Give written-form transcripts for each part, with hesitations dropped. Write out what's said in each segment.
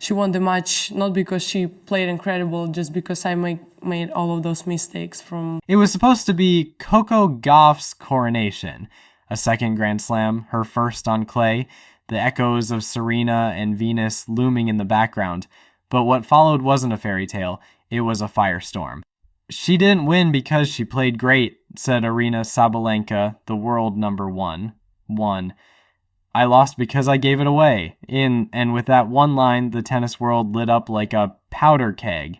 she won the match not because she played incredible, just because I made all of those mistakes from... It was supposed to be Coco Gauff's coronation, a second Grand Slam, her first on clay, the echoes of Serena and Venus looming in the background. But what followed wasn't a fairy tale, it was a firestorm. She didn't win because she played great, said Aryna Sabalenka, the world number one. I lost because I gave it away. And with that one line, the tennis world lit up like a powder keg.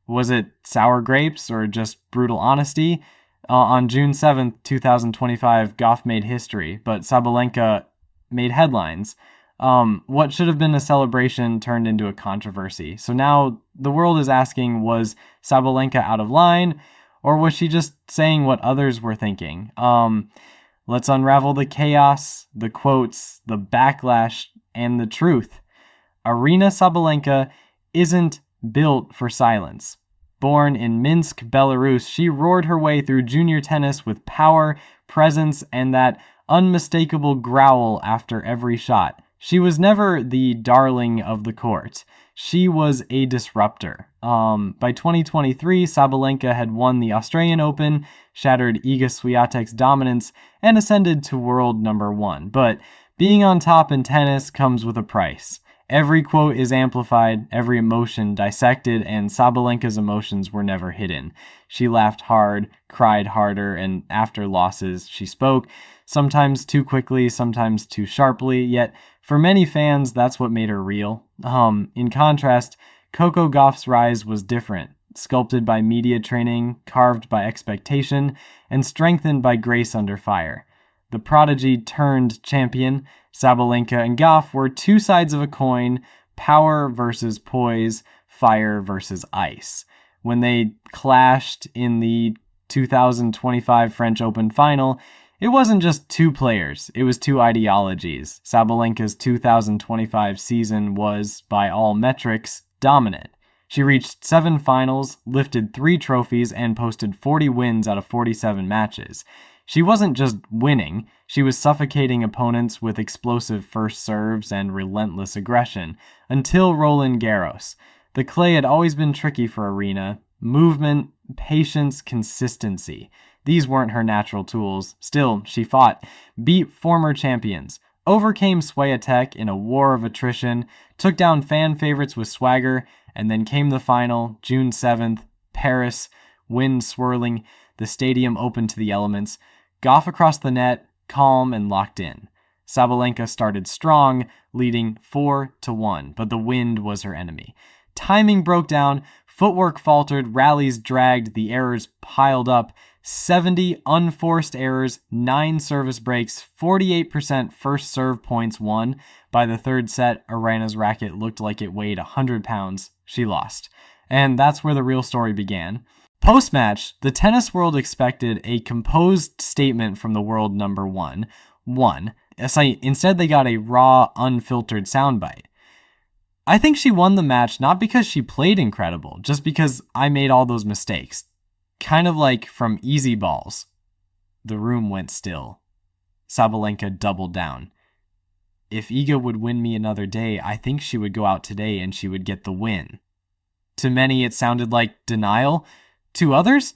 Was it sour grapes or just brutal honesty? On June 7th, 2025, Gauff made history, but Sabalenka made headlines. What should have been a celebration turned into a controversy. So now the world is asking, was Sabalenka out of line, or was she just saying what others were thinking? Let's unravel the chaos, the quotes, the backlash, and the truth. Aryna Sabalenka isn't built for silence. Born in Minsk, Belarus, she roared her way through junior tennis with power, presence, and that unmistakable growl after every shot. She was never the darling of the court. She was a disruptor. By 2023, Sabalenka had won the Australian Open, shattered Iga Swiatek's dominance, and ascended to world number one. But being on top in tennis comes with a price. Every quote is amplified, every emotion dissected, and Sabalenka's emotions were never hidden. She laughed hard, cried harder, and after losses, she spoke, sometimes too quickly, sometimes too sharply, yet for many fans, that's what made her real. In contrast, Coco Gauff's rise was different, sculpted by media training, carved by expectation, and strengthened by grace under fire. The prodigy turned champion, Sabalenka and Gauff were two sides of a coin, power versus poise, fire versus ice. When they clashed in the 2025 French Open final, it wasn't just two players, it was two ideologies. Sabalenka's 2025 season was, by all metrics, dominant. She reached 7 finals, lifted 3 trophies, and posted 40 wins out of 47 matches. She wasn't just winning, she was suffocating opponents with explosive first serves and relentless aggression, until Roland Garros. The clay had always been tricky for Aryna. Movement, patience, consistency. These weren't her natural tools. Still, she fought, beat former champions, overcame Swiatek in a war of attrition, took down fan favorites with swagger, and then came the final, June 7th, Paris, wind swirling, the stadium open to the elements. Gauff across the net, calm and locked in. Sabalenka started strong, leading 4-1, but the wind was her enemy. Timing broke down, footwork faltered, rallies dragged, the errors piled up. 70 unforced errors, 9 service breaks, 48% first serve points won. By the third set, Aryna's racket looked like it weighed 100 pounds. She lost. And that's where the real story began. Post-match, the tennis world expected a composed statement from the world number one. Instead, they got a raw, unfiltered soundbite. I think she won the match not because she played incredible, just because I made all those mistakes. Kind of like from easy balls. The room went still. Sabalenka doubled down. If Iga would win me another day, I think she would go out today and she would get the win. To many, it sounded like denial. To others,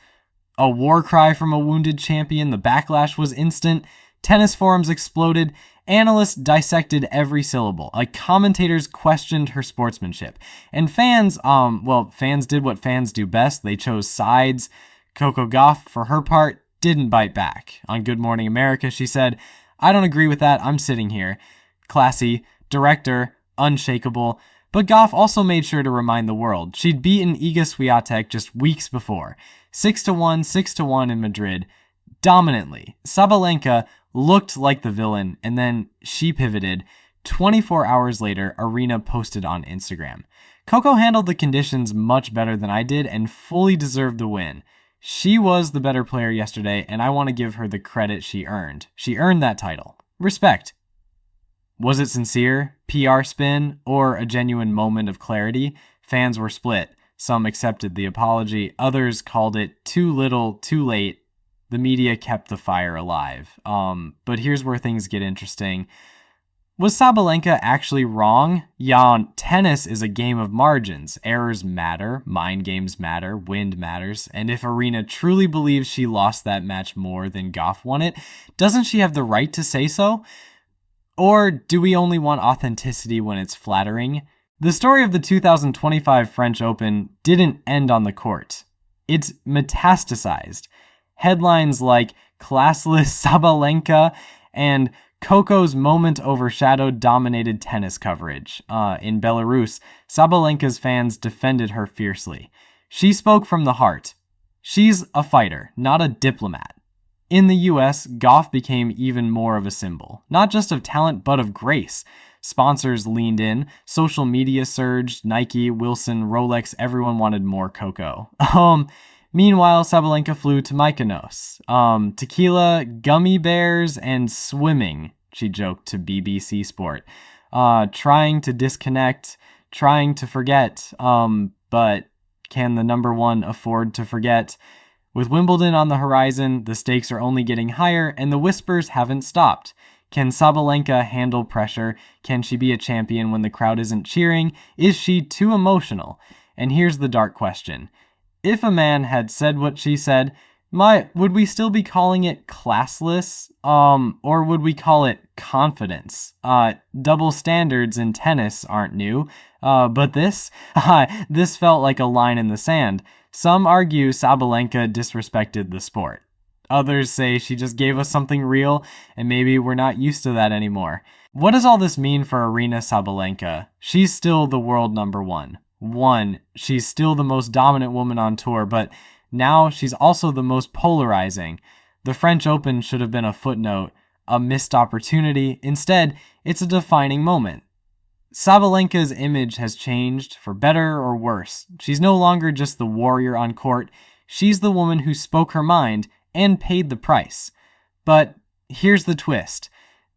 a war cry from a wounded champion. The backlash was instant. Tennis forums exploded. Analysts dissected every syllable. Commentators questioned her sportsmanship. And fans did what fans do best. They chose sides. Coco Gauff, for her part, didn't bite back. On Good Morning America, she said, "I don't agree with that. I'm sitting here." Classy, director, unshakable. But Gauff also made sure to remind the world she'd beaten Iga Swiatek just weeks before. 6-1, 6-1 in Madrid. Dominantly. Sabalenka looked like the villain, and then she pivoted. 24 hours later, Aryna posted on Instagram. Coco handled the conditions much better than I did and fully deserved the win. She was the better player yesterday, and I want to give her the credit she earned. She earned that title. Respect. Was it sincere, PR spin, or a genuine moment of clarity? Fans were split. Some accepted the apology. Others called it too little, too late. The media kept the fire alive. But here's where things get interesting. Was Sabalenka actually wrong? Yeah, tennis is a game of margins. Errors matter, mind games matter, wind matters, and if Aryna truly believes she lost that match more than Gauff won it, doesn't she have the right to say so? Or do we only want authenticity when it's flattering? The story of the 2025 French Open didn't end on the court. It's metastasized. Headlines like "Classless Sabalenka" and "Coco's moment overshadowed dominated tennis coverage." In Belarus, Sabalenka's fans defended her fiercely. She spoke from the heart. She's a fighter, not a diplomat. In the US, Gauff became even more of a symbol, not just of talent, but of grace. Sponsors leaned in, social media surged, Nike, Wilson, Rolex, everyone wanted more Coco. Meanwhile, Sabalenka flew to Mykonos. Tequila, gummy bears, and swimming, she joked to BBC Sport. Trying to disconnect, trying to forget, but can the number one afford to forget? With Wimbledon on the horizon, the stakes are only getting higher, and the whispers haven't stopped. Can Sabalenka handle pressure? Can she be a champion when the crowd isn't cheering? Is she too emotional? And here's the dark question. If a man had said what she said, would we still be calling it classless? Or would we call it confidence? Double standards in tennis aren't new. But this felt like a line in the sand. Some argue Sabalenka disrespected the sport. Others say she just gave us something real, and maybe we're not used to that anymore. What does all this mean for Aryna Sabalenka? She's still the world number one. She's still the most dominant woman on tour, but now she's also the most polarizing. The French Open should have been a footnote, a missed opportunity. Instead, it's a defining moment. Sabalenka's image has changed, for better or worse. She's no longer just the warrior on court. She's the woman who spoke her mind and paid the price. But here's the twist.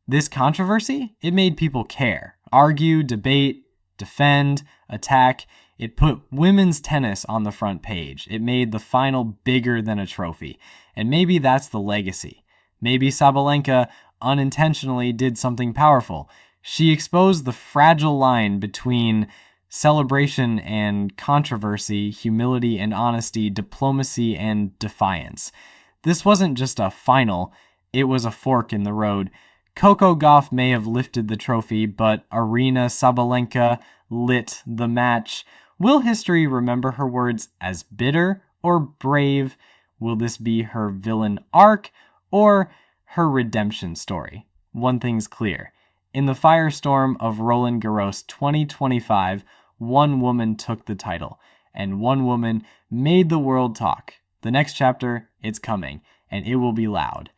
This controversy, it made people care. Argue, debate, defend, attack. It put women's tennis on the front page. It made the final bigger than a trophy. And maybe that's the legacy. Maybe Sabalenka unintentionally did something powerful. She exposed the fragile line between celebration and controversy, humility and honesty, diplomacy and defiance. This wasn't just a final, it was a fork in the road. Coco Gauff may have lifted the trophy, but Aryna Sabalenka lit the match. Will history remember her words as bitter or brave? Will this be her villain arc or her redemption story? One thing's clear. In the firestorm of Roland Garros 2025, one woman took the title, and one woman made the world talk. The next chapter, it's coming, and it will be loud.